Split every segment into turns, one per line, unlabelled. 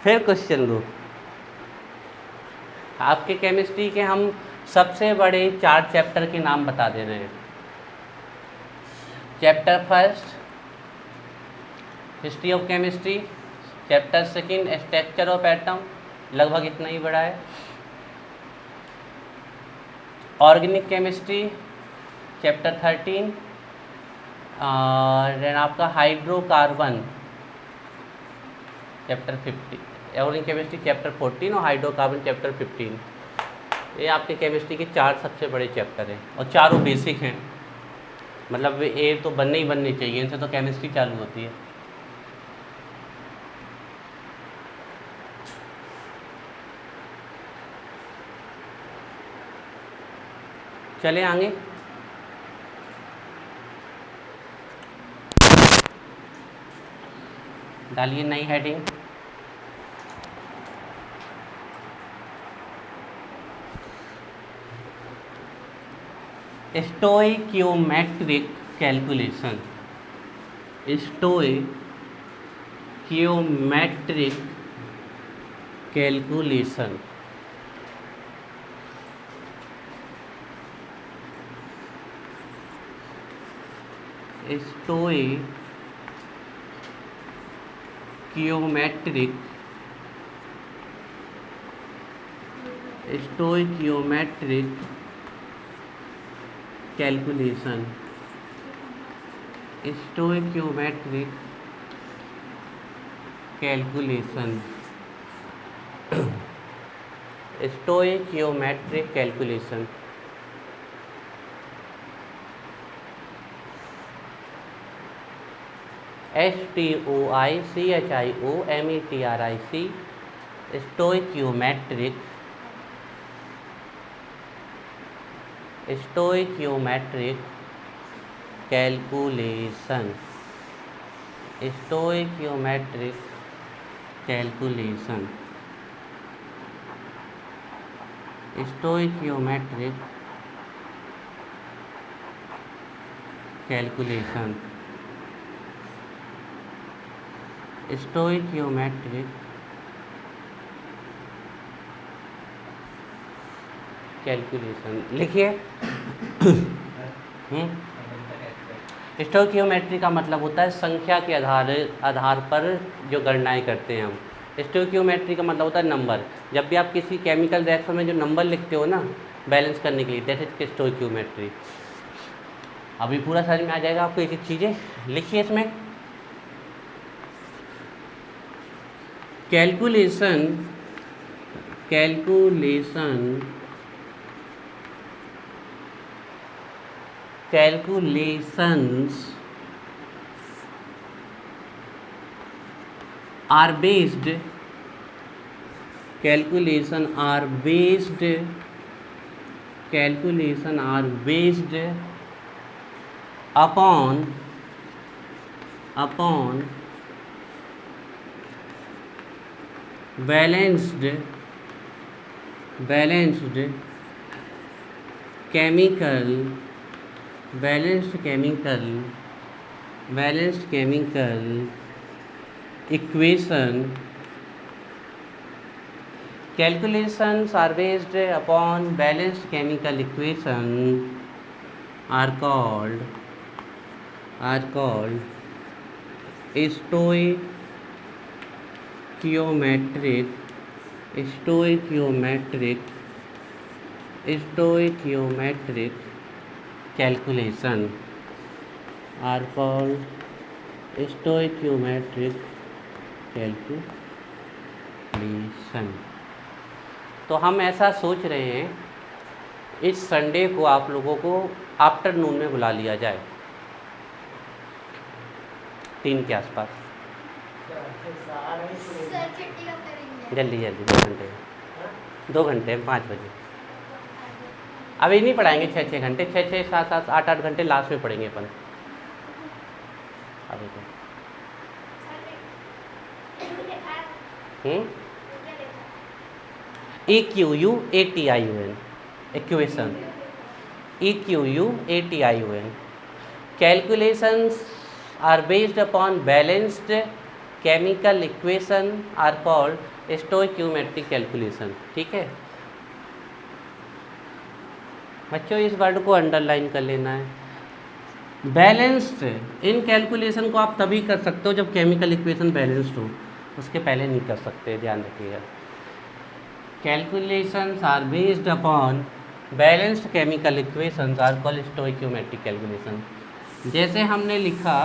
फिर क्वेश्चन दो। आपके केमिस्ट्री के हम सबसे बड़े 4 चैप्टर के नाम बता दे रहे हैं। Chapter first history of chemistry, chapter second structure of atom, लगभग इतना ही बड़ा है। ऑर्गेनिक केमिस्ट्री चैप्टर 13, और देन आपका hydrocarbon chapter 50, organic chemistry chapter 14 और हाइड्रोकार्बन चैप्टर 15। ये आपके केमिस्ट्री के 4 सबसे बड़े चैप्टर हैं और चारों बेसिक हैं, मतलब ये तो बनने ही बनने चाहिए, इनसे तो केमिस्ट्री चालू होती है। चले आगे। डालिए नई heading. Stoichiometric calculation. Stoichiometric calculation. Stoichiometric calculation. Stoichiometric calculation. Stoichiometric calculation. STOICHIOMETRIC stoichiometric calculation. Stoichiometric calculation. Stoichiometric calculation. Stoichiometric calculation लिखिए। स्टोइकियोमेट्री का मतलब होता है संख्या के आधार पर जो गणनाएं करते हैं हम। स्टोइकियोमेट्री का मतलब होता है नंबर। जब भी आप किसी केमिकल रिएक्शन में जो नंबर लिखते हो ना बैलेंस करने के लिए, दैट इज स्टोइकियोमेट्री। अभी पूरा समझ में आ जाएगा आपको एक एक चीज़ें। लिखिए इसमें calculations are based upon balanced chemical equation. Calculations are based upon balanced chemical equation are called stoichiometric calculation are called stoichiometric calculation। तो हम ऐसा सोच रहे हैं इस संडे को आप लोगों को आफ्टरनून में बुला लिया जाए 3 के आसपास। जल्दी 2 घंटे 5 बजे। अभी नहीं पढ़ाएंगे 6 घंटे, 6 7 8 घंटे लास्ट में पढ़ेंगे अपन। अभी तो EQUATION equation. EQUATION calculations are based upon balanced chemical equation are called stoichiometric calculation. ठीक है बच्चों, इस वर्ड को अंडरलाइन कर लेना है। बैलेंस्ड, इन कैलकुलेशन को आप तभी कर सकते हो जब केमिकल इक्वेशन बैलेंस्ड हो, उसके पहले नहीं कर सकते, ध्यान रखिएगा। Calculations are based upon balanced chemical equations are called stoichiometric calculation. जैसे हमने लिखा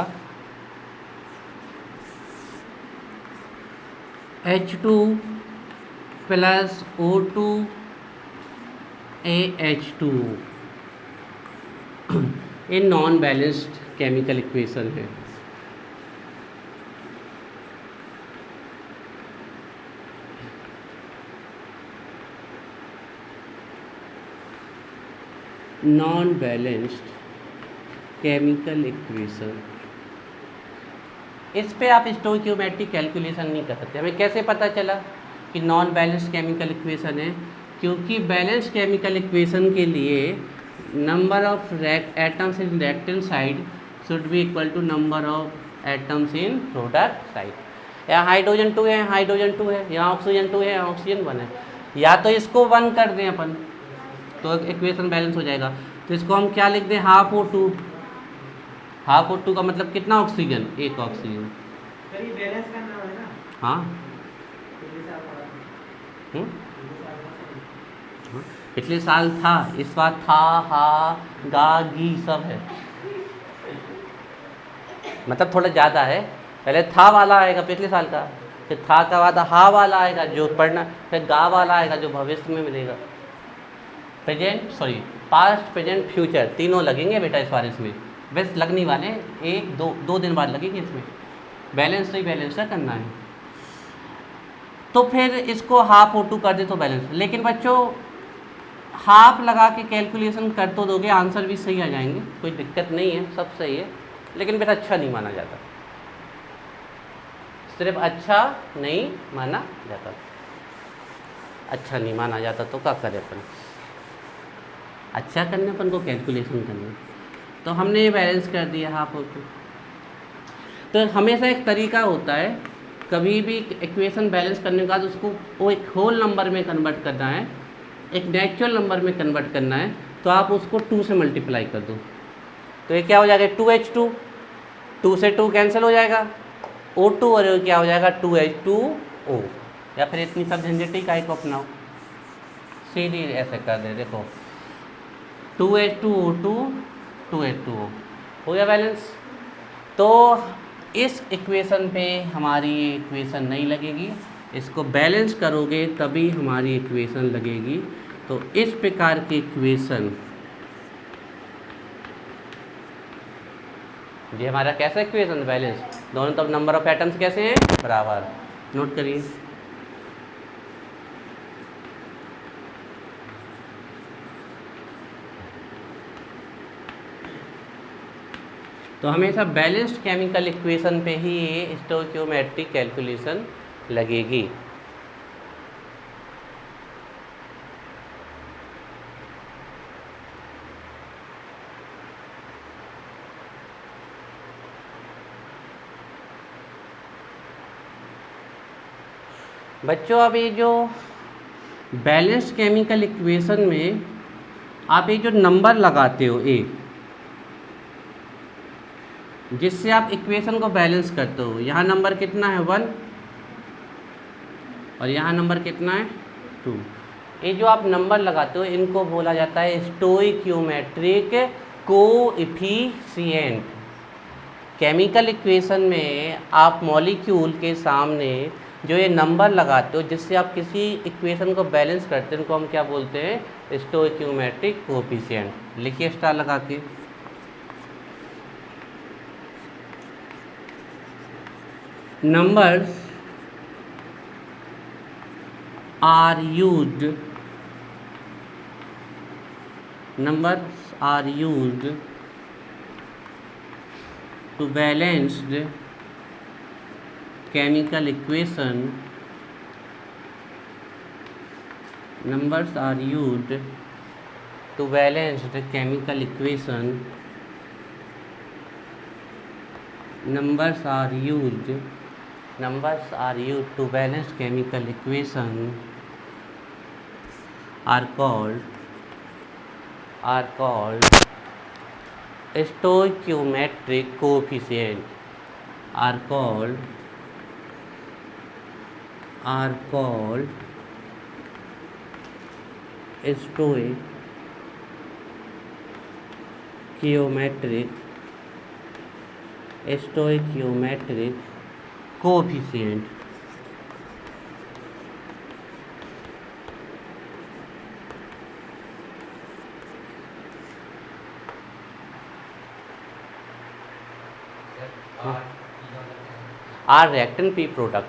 H2 प्लस O2 AH2, ये नॉन बैलेंस्ड केमिकल इक्वेशन है। नॉन बैलेंस्ड केमिकल इक्वेशन, इस पे आप स्टोइक्योमेट्रिक कैलकुलेशन नहीं कर सकते। हमें कैसे पता चला कि नॉन बैलेंस्ड केमिकल इक्वेशन है? क्योंकि बैलेंस्ड केमिकल इक्वेशन के लिए number of atoms in reactant side should be equal to number of atoms in product side. यहाँ हाइड्रोजन 2 है, हाइड्रोजन 2 है, यहाँ ऑक्सीजन 2 है, यहाँ ऑक्सीजन 1 है। या तो इसको 1 कर दें अपन तो इक्वेशन बैलेंस हो जाएगा। तो इसको हम क्या लिख दें, हाफ O2। हाफ O2 का मतलब कितना ऑक्सीजन? एक ऑक्सीजन।
बैलेंस करना है ना।
हाँ पिछले साल था, इस बार था, हा, गा, गी सब है, मतलब थोड़ा ज़्यादा है। पहले था वाला आएगा पिछले साल का, फिर था का बाद हा वाला आएगा जो पढ़ना, फिर गा वाला आएगा जो भविष्य में मिलेगा। पास्ट प्रेजेंट फ्यूचर तीनों लगेंगे बेटा इस बार। इसमें बस लगने वाले एक दो दिन बाद लगेंगे। इसमें बैलेंस नहीं बैलेंस का करना है। तो फिर इसको हाफ O2 कर दे तो बैलेंस। लेकिन बच्चों हाफ लगा के कैलकुलेशन कर तो दोगे, आंसर भी सही आ जाएंगे, कोई दिक्कत नहीं है, सब सही है। लेकिन बेटा अच्छा नहीं माना जाता, सिर्फ अच्छा नहीं माना जाता, अच्छा नहीं माना जाता तो क्या करें अपन? अच्छा करने अपन को कैलकुलेशन करना। तो हमने ये बैलेंस कर दिया हाफ O2। तो हमेशा एक तरीका होता है, कभी भी इक्वेशन बैलेंस करने के बाद उसको वो एक होल नंबर में कन्वर्ट करना है, एक नेचुरल नंबर में कन्वर्ट करना है, तो आप उसको 2 से मल्टीप्लाई कर दो। तो ये क्या हो जाएगा, 2H2, 2 से 2 कैंसिल हो जाएगा, O2 और क्या हो जाएगा 2H2O। या फिर इतनी सब झंझटी का को अपनाओ, सीधी ऐसे कर दे, देखो 2H2O2 2H2O हो गया बैलेंस। तो इस इक्वेशन पे हमारी इक्वेशन नहीं लगेगी, इसको बैलेंस करोगे तभी हमारी इक्वेशन लगेगी। तो इस प्रकार की इक्वेशन, ये हमारा कैसा इक्वेशन बैलेंस, दोनों तरफ नंबर ऑफ एटम्स कैसे हैं, बराबर। नोट करिए। तो हमेशा बैलेंस्ड केमिकल इक्वेशन पे ही ये स्टोइक्योमेट्रिक कैलकुलेशन लगेगी। बच्चों अब ये जो बैलेंस्ड केमिकल इक्वेशन में आप ये जो नंबर लगाते हो ए, जिससे आप इक्वेशन को बैलेंस करते हो, यहाँ नंबर कितना है 1 और यहाँ नंबर कितना है 2। ये जो आप नंबर लगाते हो इनको बोला जाता है स्टोइक्योमेट्रिक कोएफिशिएंट। केमिकल इक्वेशन में आप मॉलिक्यूल के सामने जो ये नंबर लगाते हो जिससे आप किसी इक्वेशन को बैलेंस करते हैं, इनको हम क्या बोलते हैं, स्टोइक्योमेट्रिक कोएफिशिएंट। लिखिए स्टार लगा के। Numbers are used to balance the chemical equation. Numbers are used to balance the chemical equation. Numbers are used numbers are used to balance chemical equation are called stoichiometric coefficient are called stoichiometric coefficient. R reactant, P product.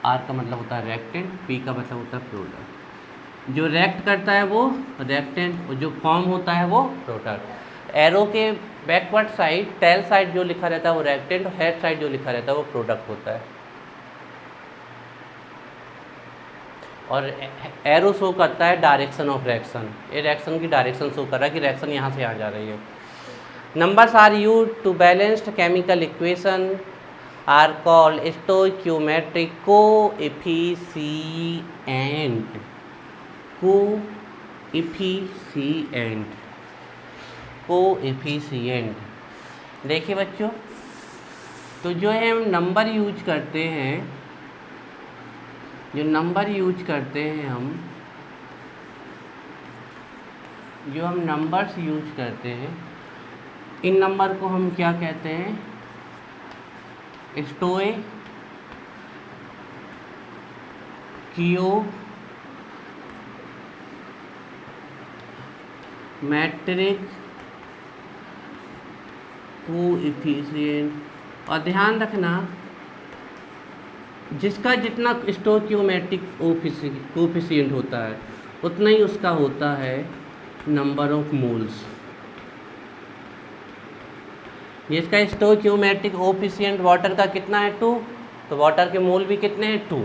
R का मतलब होता है reactant, P का मतलब होता है product. जो react करता है वो रिएक्टेंट और जो फॉर्म होता है वो प्रोडक्ट। एरो के बैकवर्ड साइड टेल साइड जो लिखा रहता है वो रिएक्टेंट और हेड साइड जो लिखा रहता है वो प्रोडक्ट होता है। और एरो शो करता है डायरेक्शन ऑफ रिएक्शन, ये रिएक्शन की डायरेक्शन शो कर रहा है कि रिएक्शन यहाँ से यहाँ जा रही है। Numbers are used to balanced chemical equation are called stoichiometric coefficient। देखिए बच्चों, तो जो है हम नंबर यूज करते हैं, जो नंबर्स यूज करते हैं, इन नंबर को हम क्या कहते हैं? Stoichiometric coefficient. और ध्यान रखना, जिसका जितना स्टोइकियोमेट्रिक कोएफिशिएंट होता है उतना ही उसका होता है नंबर ऑफ मोल्स। जिसका स्टोइकियोमेट्रिक कोएफिशिएंट वाटर का कितना है 2, तो वाटर के मोल भी कितने हैं 2।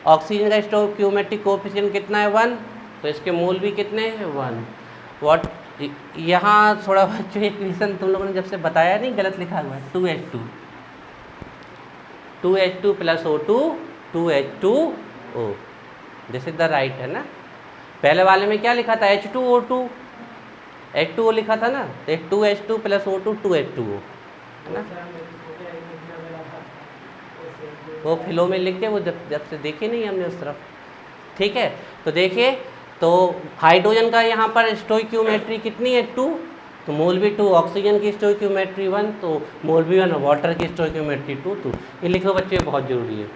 ऑक्सीजन का स्टोइकियोमेट्रिक कोएफिशिएंट कितना है 1, तो इसके मोल भी कितने हैं 1। यहाँ थोड़ा बच्चों इक्वेशन तुम लोगों ने जब से बताया नहीं, गलत लिखा हुआ है 2H2 plus O2 2H2O, this is the right है ना। पहले वाले में क्या लिखा था? H2O2 H2O लिखा था ना, तो 2H2 प्लस O2 2H2O है ना। वो फिलो में लिख के वो जब से देखे नहीं हमने उस तरफ, ठीक है। तो देखिए, तो हाइड्रोजन का यहाँ पर स्टोइकियोमेट्री कितनी है 2, तो मोल भी 2। ऑक्सीजन की स्टोइकियोमेट्री 1, तो मोल भी 1। वाटर की स्टोइकियोमेट्री 2। तो ये लिखो बच्चे, बहुत ज़रूरी है।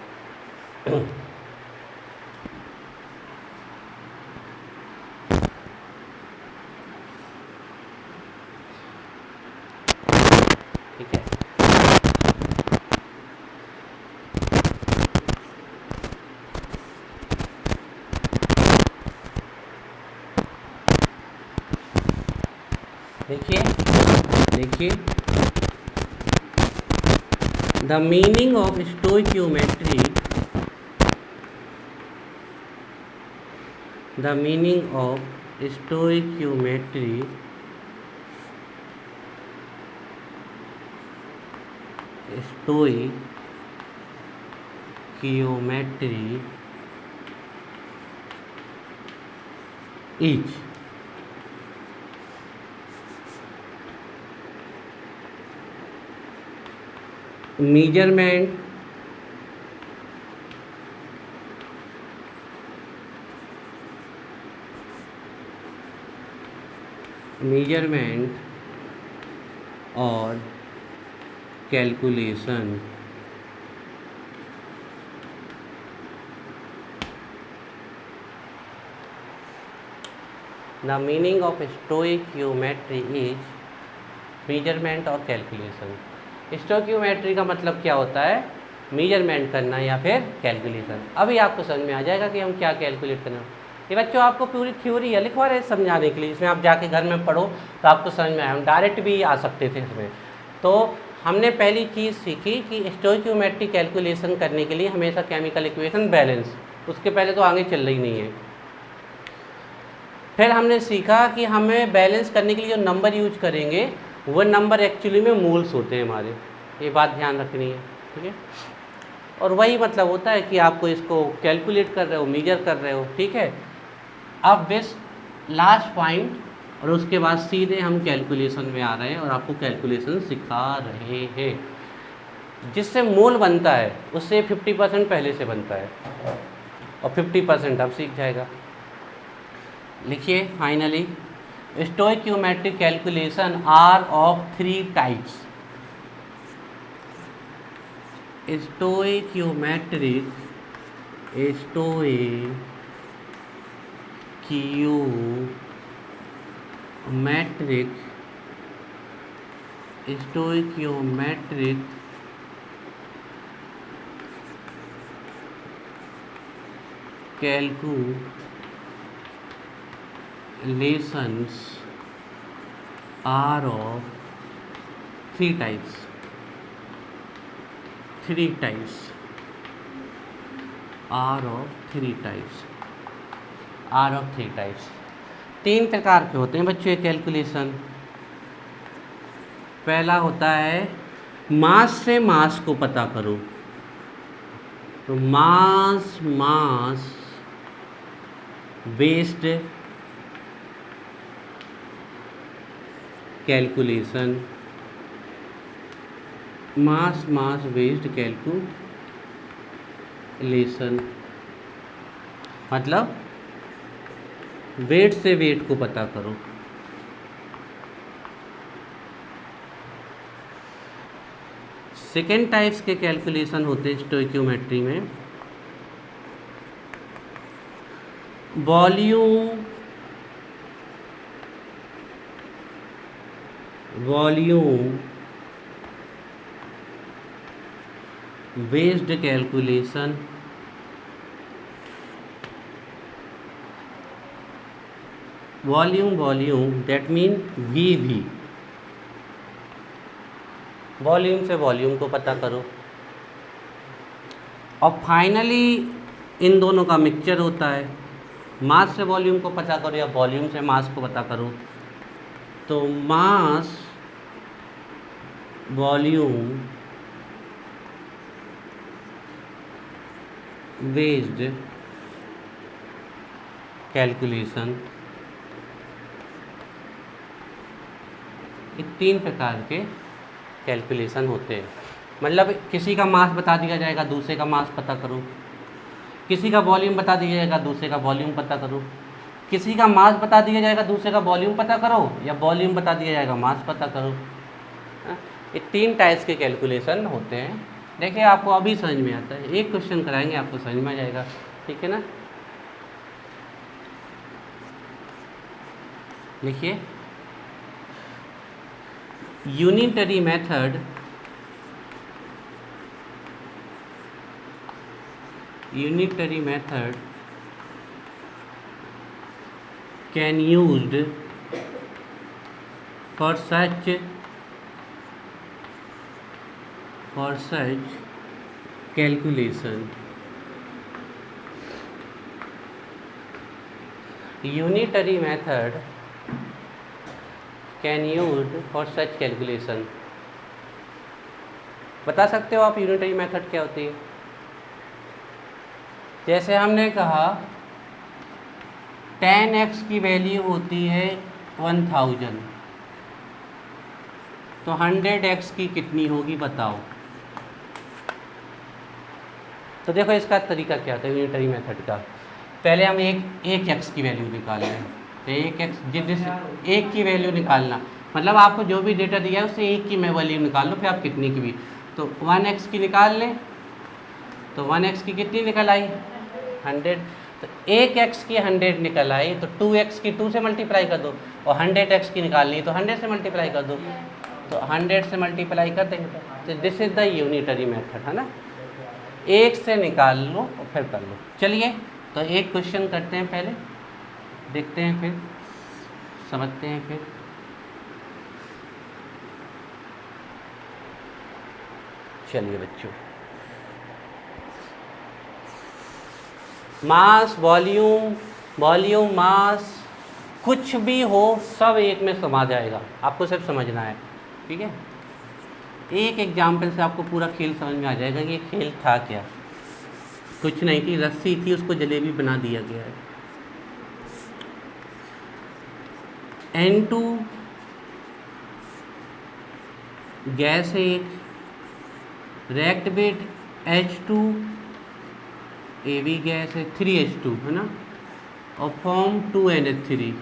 ठीक है, देखिए the meaning of stoichiometry, stoichiometry is measurement और calculation। The meaning of stoichiometry is measurement और calculation। स्टोइकियोमेट्री का मतलब क्या होता है? मेजरमेंट करना या फिर कैलकुलेशन। अभी आपको समझ में आ जाएगा कि हम क्या कैलकुलेट करना। ये बच्चों आपको पूरी थ्योरी है, लिखवा रहे समझाने के लिए, इसमें आप जाके घर में पढ़ो तो आपको समझ में आए। हम डायरेक्ट भी आ सकते थे इसमें। तो हमने पहली चीज़ सीखी कि स्टोइकियोमेट्री कैलकुलेशन करने के लिए हमेशा केमिकल इक्वेशन बैलेंस, उसके पहले तो आगे चल रही नहीं है। फिर हमने सीखा कि हमें बैलेंस करने के लिए जो नंबर यूज करेंगे वो नंबर एक्चुअली में मोल्स होते हैं हमारे, ये बात ध्यान रखनी है, ठीक है। और वही मतलब होता है कि आपको इसको कैलकुलेट कर रहे हो, मेजर कर रहे हो, ठीक है। अब बेस्ट लास्ट पॉइंट, और उसके बाद सीधे हम कैलकुलेशन में आ रहे हैं और आपको कैलकुलेशन सिखा रहे हैं। जिससे मोल बनता है उससे 50% पहले से बनता है और 50% अब सीख जाएगा। लिखिए finally, stoichiometric calculation are of 3 types. Stoichiometric calculations are of 3 types. 3 types are of 3 types. are of 3 types. 3 प्रकार के होते हैं बच्चों ये कैलकुलेशन। पहला होता है मास से मास को पता करो, तो मास बेस्ड कैलकुलेशन, मास बेस्ड कैलकुलेशन मतलब वेट से वेट को पता करो। सेकेंड टाइप्स के कैलकुलेशन होते हैं स्टोइकियोमेट्री में, volume based calculation, volume that mean we, volume से वॉल्यूम को पता करो। और फाइनली इन दोनों का मिक्सचर होता है, मास से वॉल्यूम को पता करो या वॉल्यूम से मास को पता करो, तो मास वॉल्यूम बेस्ड कैलकुलेशन, ये 3 प्रकार के कैलकुलेशन होते हैं। मतलब किसी का मास बता दिया जाएगा, दूसरे का मास पता करो, किसी का वॉल्यूम बता दिया जाएगा, दूसरे का वॉल्यूम पता करो, किसी का मास बता दिया जाएगा, दूसरे का वॉल्यूम पता करो, या वॉल्यूम बता दिया जाएगा, मास पता करो। ये 3 टाइप्स के कैलकुलेशन होते हैं। देखिए आपको अभी समझ में आता है, एक क्वेश्चन कराएंगे आपको समझ में आ जाएगा, ठीक है ना। लिखिए unitary method can used for such calculation. Unitary method can used for such calculation. बता सकते हो आप यूनिटरी मेथड क्या होती है? जैसे हमने कहा 10x की वैल्यू होती है 1000, तो 100x की कितनी होगी बताओ। तो देखो इसका तरीका क्या होता है यूनिटरी मेथड का। पहले हम एक x की वैल्यू निकाल लें, तो एक की वैल्यू निकालना मतलब आपको जो भी डेटा दिया है उससे एक की वैल्यू निकाल लो, फिर आप कितनी की भी, तो 1x की निकाल लें, तो 1x की कितनी निकल आई 100, तो 1x की 100 निकल आई, तो 2x की 2 से मल्टीप्लाई कर दो, और 100x की निकालनी तो 100 से मल्टीप्लाई कर दो, तो 100 से मल्टीप्लाई कर देंगे। तो this is the unitary method, है ना। एक से निकाल लो और फिर कर लो। चलिए तो एक क्वेश्चन करते हैं, पहले देखते हैं, फिर समझते हैं। फिर चलिए बच्चों, मास वॉल्यूम मास कुछ भी हो सब एक में समा जाएगा, आपको सिर्फ समझना है। ठीक है, एक एग्जाम्पल से आपको पूरा खेल समझ में आ जाएगा कि ये खेल था क्या। कुछ नहीं थी, रस्सी थी, उसको जलेबी बना दिया गया है। N2 गैस है एक, रिएक्ट विद H2 ये भी गैस है, 3H2 है ना, और फॉर्म 2NH3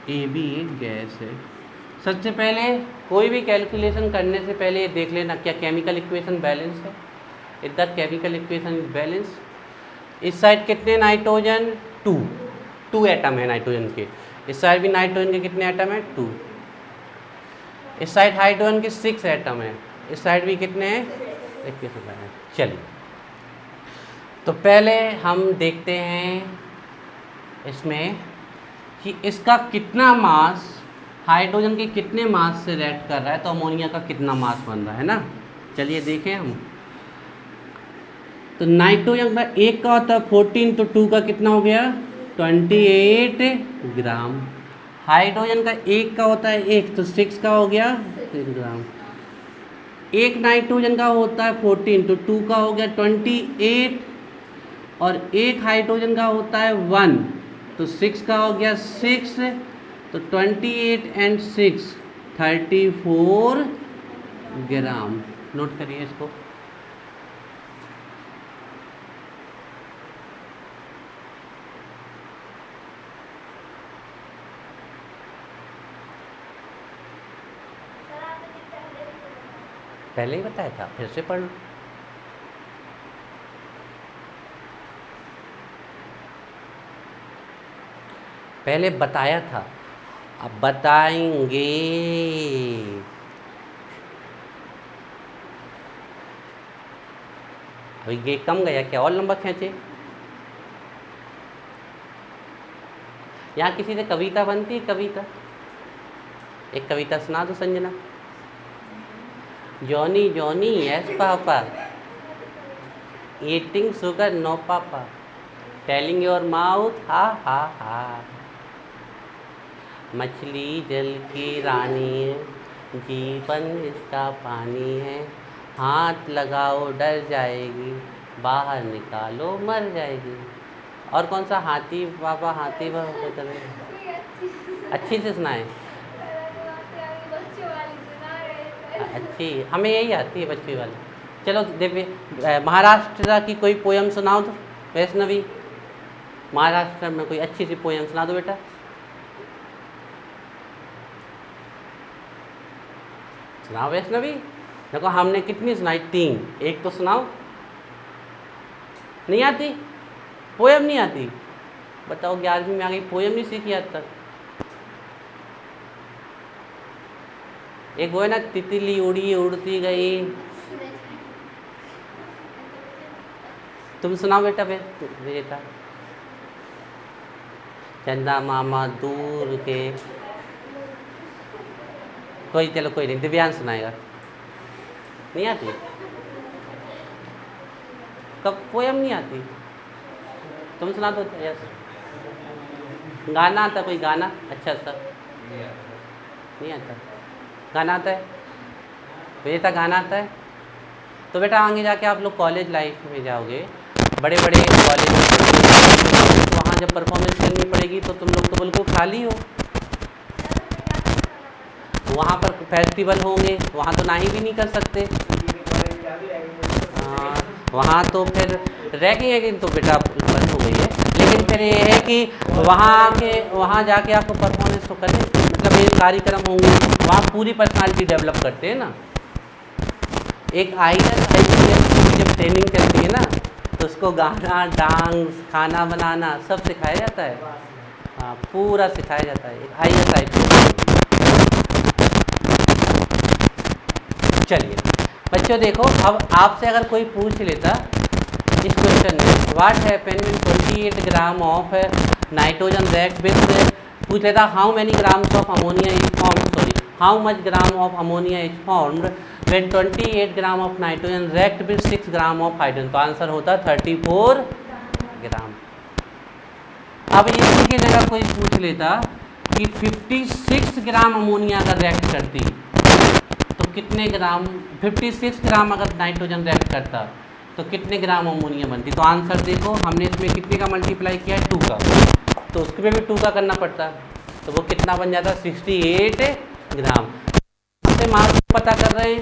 ये भी एक गैस है। सबसे पहले कोई भी कैलकुलेशन करने से पहले ये देख लेना क्या केमिकल इक्वेशन बैलेंस है। Is the chemical equation is balance. इस साइड कितने नाइट्रोजन, 2 एटम है नाइट्रोजन के, इस साइड भी नाइट्रोजन के कितने एटम है, 2। इस साइड हाइड्रोजन के 6 एटम है, इस साइड भी कितने हैं, 21 है। चलिए, तो पहले हम देखते हैं इसमें कि इसका कितना मास हाइड्रोजन के कितने मास से रिएक्ट कर रहा है, तो अमोनिया का कितना मास बन रहा है ना। चलिए देखें हम, तो नाइट्रोजन का एक का होता है 14, तो 2 का कितना हो गया 28 ग्राम। हाइड्रोजन का एक का होता है 1, तो 6 का हो गया 6 ग्राम। एक नाइट्रोजन का होता है 14, तो 2 का हो गया 28, और एक हाइड्रोजन का होता है 1, तो 6 का हो गया 6, तो 28 एंड 6 34 ग्राम। नोट करिए इसको। पहले ही बताया था, फिर से पढ़ लो। पहले बताया था, अब बताएंगे। अभी ये कम गया क्या, और लंबा खींचे। यहाँ किसी से कविता बनती है, कविता एक कविता सुना दो Sanjana. Johnny Johnny yes papa, eating sugar no papa, telling your mouth ha ha हा। मछली जल की रानी है, जीवन इसका पानी है, हाथ लगाओ डर जाएगी, बाहर निकालो मर जाएगी। और कौन सा, हाथी बाबा हाथी बाबा चले, अच्छी से सुनाए। अच्छी, हमें यही आती है बच्ची वाली। चलो देखिए, महाराष्ट्र की कोई पोयम सुनाओ तो वैष्णवी, महाराष्ट्र में कोई अच्छी सी पोयम सुना दो बेटा। सुनाओ वैष्णवी। देखो हमने कितनी सुनाई, 3, एक तो सुनाओ। नहीं आती, पोयम नहीं आती, बताओ 11वीं में आ गई, पोयम नहीं सीखी आज तक। एक वो है ना, तितली उड़ी उड़ती गई। तुम सुनाओ बेटा, बेटा। चंदा मामा दूर के, कोई, चलो कोई नहीं, दिव्यांश सुनाएगा। नहीं आती, कब पोयम नहीं आती, तुम सुना दो। यस, गाना आता, कोई गाना अच्छा सा। नहीं आता, गाना आता है बेटा, गाना आता है। तो बेटा आगे जाके आप लोग कॉलेज लाइफ में जाओगे, बड़े बड़े कॉलेज में, वहाँ जब परफॉर्मेंस करनी पड़ेगी तो तुम लोग तो बिल्कुल खाली हो। वहाँ पर फेस्टिवल होंगे, वहाँ तो नाही भी नहीं कर सकते। हाँ, वहाँ तो फिर रैगिंग है तो बेटा बंद हो गई है, लेकिन फिर ये है कि वहाँ जाके आपको परफॉर्मेंस तो करें, मतलब ये कार्यक्रम होंगे, वहाँ पूरी पर्सनालिटी डेवलप करते हैं ना। एक आइडल जब ट्रेनिंग चलती है ना, तो उसको गाना, डांस, खाना बनाना सब सिखाया जाता है। हाँ, पूरा सिखाया जाता है, एक आइडल टाइप। चलिए बच्चों देखो, अब आपसे अगर कोई पूछ लेता इस क्वेश्चन में, what happen when 28 gram of nitrogen react with, पूछ लेता how many grams of ammonia is formed, sorry how much gram of ammonia is formed when 28 gram of nitrogen react with 6 gram of hydrogen, तो answer होता 34 ग्राम। अब इसी की जगह कोई पूछ लेता कि 56 ग्राम अमोनिया अगर रिएक्ट करती तो कितने ग्राम, 56 ग्राम अगर नाइट्रोजन रिएक्ट करता तो कितने ग्राम अमोनिया बनती। तो आंसर देखो, हमने इसमें कितने का मल्टीप्लाई किया है, 2 का, तो उसके में भी 2 का करना पड़ता, तो वो कितना बन जाता, 68 ग्राम। से मास पता कर रहे हैं,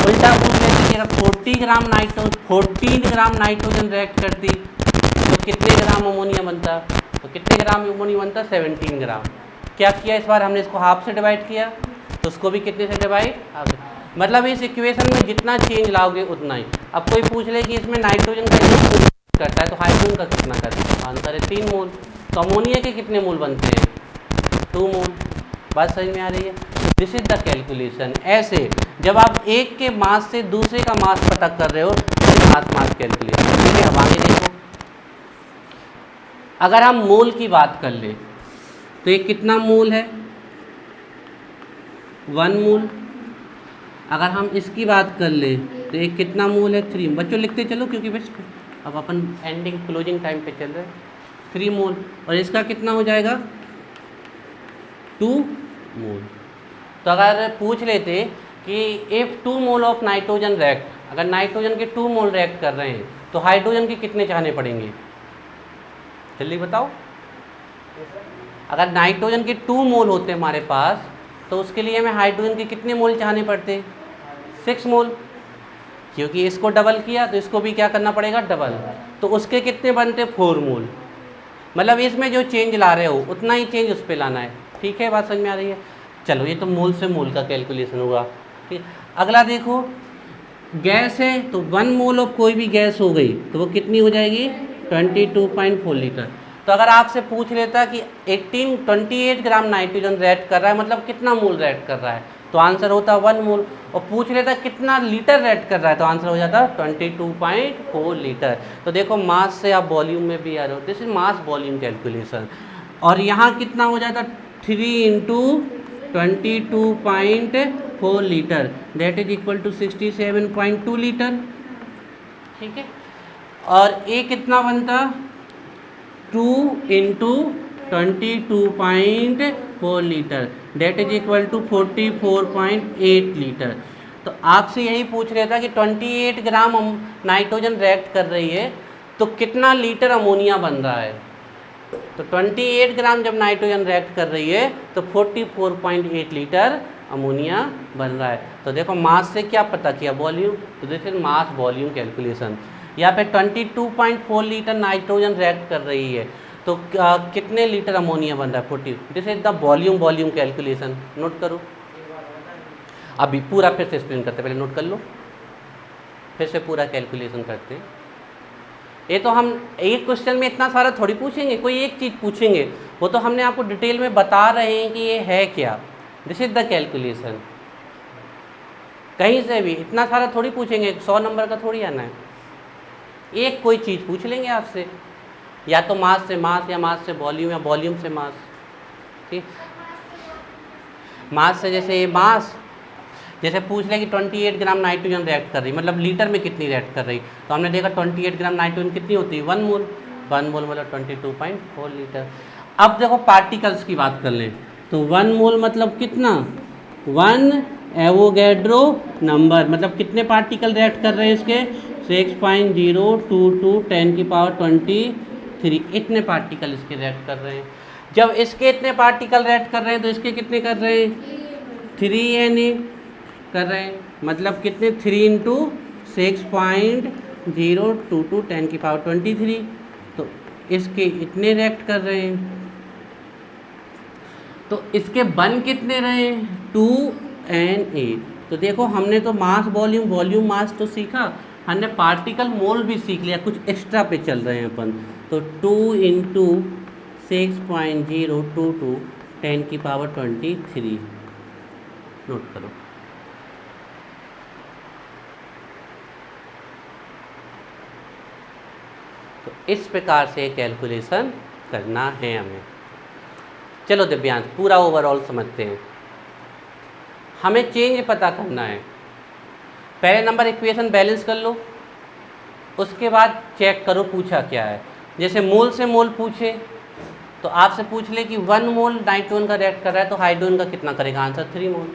उल्टा पूछ लेते कि अगर 14 ग्राम नाइट्रोजन रिएक्ट करती तो कितने ग्राम अमोनिया बनता, तो कितने ग्राम अमोनिया बनता, 17 ग्राम। क्या किया इस बार हमने इसको हाफ से डिवाइड किया, तो उसको भी कितने से डिवाइड, मतलब इस इक्वेशन में जितना चेंज लाओगे उतना ही। अब कोई पूछ ले कि इसमें नाइट्रोजन का करता है तो हाइड्रोजन का कितना करता है, आंसर है 3 मोल। तो अमोनिया के कितने मोल बनते हैं, 2 मोल। बात समझ में आ रही है। This is the calculation. ऐसे जब आप एक के मास से दूसरे का मास पता कर रहे हो तो मास कैलकुलेशन। ठीक है, अब आगे देखो, अगर हम मोल की बात कर ले तो ये कितना मोल है, 1 मोल। अगर हम इसकी बात कर ले तो ये कितना मोल है, 3। बच्चों लिखते चलो क्योंकि बस अब अपन एंडिंग क्लोजिंग टाइम पे चल रहे हैं। 3 मोल। और इसका कितना हो जाएगा, 2 मोल। तो अगर पूछ लेते कि if 2 mole of nitrogen react, अगर नाइट्रोजन के 2 मोल रिएक्ट कर रहे हैं तो हाइड्रोजन के कितने चाहने पड़ेंगे, जल्दी बताओ। अगर नाइट्रोजन के 2 मोल होते हमारे पास तो उसके लिए हमें हाइड्रोजन के कितने मोल चाहने पड़ते, 6 मोल। क्योंकि इसको डबल किया तो इसको भी क्या करना पड़ेगा, डबल। तो उसके कितने बनते, 4 मोल। मतलब इसमें जो चेंज ला रहे हो उतना ही चेंज उस पर लाना है। ठीक है, बात समझ में आ रही है। चलो ये तो मोल से मोल का कैलकुलेशन हुआ। ठीक, अगला देखो, गैस है तो 1 मोल ऑफ कोई भी गैस हो गई तो वो कितनी हो जाएगी, 22.4 लीटर। तो अगर आपसे पूछ लेता कि 28 ग्राम नाइट्रोजन रिएक्ट कर रहा है, मतलब कितना मोल रिएक्ट कर रहा है, तो आंसर होता 1 मोल। और पूछ लेता कितना लीटर रिएक्ट कर रहा है तो आंसर हो जाता 22.4 लीटर। तो देखो मास से आप वॉल्यूम में भी आ रहे हो, this is mass volume calculation. और यहाँ कितना हो जाता, 3 × 22.4 litre, that is equal to 67.2 litre. ठीक है, और ये कितना बनता, 2 × 22.4 litre, that is equal to 44.8 litre. तो आपसे यही पूछ रहा था कि 28 ग्राम नाइट्रोजन रिएक्ट कर रही है तो कितना लीटर अमोनिया बन रहा है। तो 28 ग्राम जब नाइट्रोजन रिएक्ट कर रही है तो 44.8 लीटर अमोनिया बन रहा है। तो देखो मास से क्या पता किया, वॉल्यूम। तो this is mass volume calculation. यहाँ पे 22.4 लीटर नाइट्रोजन रिएक्ट कर रही है तो कितने लीटर अमोनिया बन रहा है, 40। This is the volume calculation. Note करो, अभी पूरा फिर से एक्सप्लेन करते, पहले नोट कर लो, फिर से पूरा कैलकुलेशन करते हैं। ये तो हम एक क्वेश्चन में इतना सारा थोड़ी पूछेंगे, कोई एक चीज़ पूछेंगे, वो तो हमने आपको डिटेल में बता रहे हैं कि ये है क्या। This is the calculation. कहीं से भी इतना सारा थोड़ी पूछेंगे, 100 नंबर का थोड़ी आना है। एक कोई चीज़ पूछ लेंगे आपसे, या तो मास से मास, या मास से वॉल्यूम, या वॉल्यूम से मास। ठीक, मास से जैसे ये मास, जैसे पूछ ले कि 28 ग्राम नाइट्रोजन रिएक्ट कर रही, मतलब लीटर में कितनी रिएक्ट कर रही, तो हमने देखा 28 ग्राम नाइट्रोजन कितनी होती है, 1 मोल। 1 मोल मतलब 22.4 लीटर। अब देखो पार्टिकल्स की बात कर लें तो 1 मोल मतलब कितना, 1 एवोगैड्रो नंबर, मतलब कितने पार्टिकल रिएक्ट कर रहे हैं इसके, 6.022 10⁻23, इतने पार्टिकल इसके रिएक्ट कर रहे हैं। जब इसके इतने पार्टिकल रिएक्ट कर रहे हैं तो इसके कितने कर रहे हैं, 3Na कर रहे हैं, मतलब कितने, 3 × 6.022 10⁻23, तो इसके इतने रिएक्ट कर रहे हैं। तो इसके बन कितने रहे, 2Na। तो देखो हमने तो मास वॉल्यूम मास तो सीखा, हमने पार्टिकल मोल भी सीख लिया, कुछ एक्स्ट्रा पे चल रहे हैं अपन। तो 2 × 6.022 10⁻23, नोट करो। तो इस प्रकार से कैलकुलेशन करना है हमें। चलो दिव्यांश पूरा ओवरऑल समझते हैं। हमें चेंज पता करना है। पहले नंबर इक्वेशन बैलेंस कर लो, उसके बाद चेक करो पूछा क्या है। जैसे मोल से मोल पूछे तो आपसे पूछ ले कि 1 मोल नाइट्रोजन का रिएक्ट कर रहा है तो हाइड्रोजन का कितना करेगा, आंसर 3 मोल।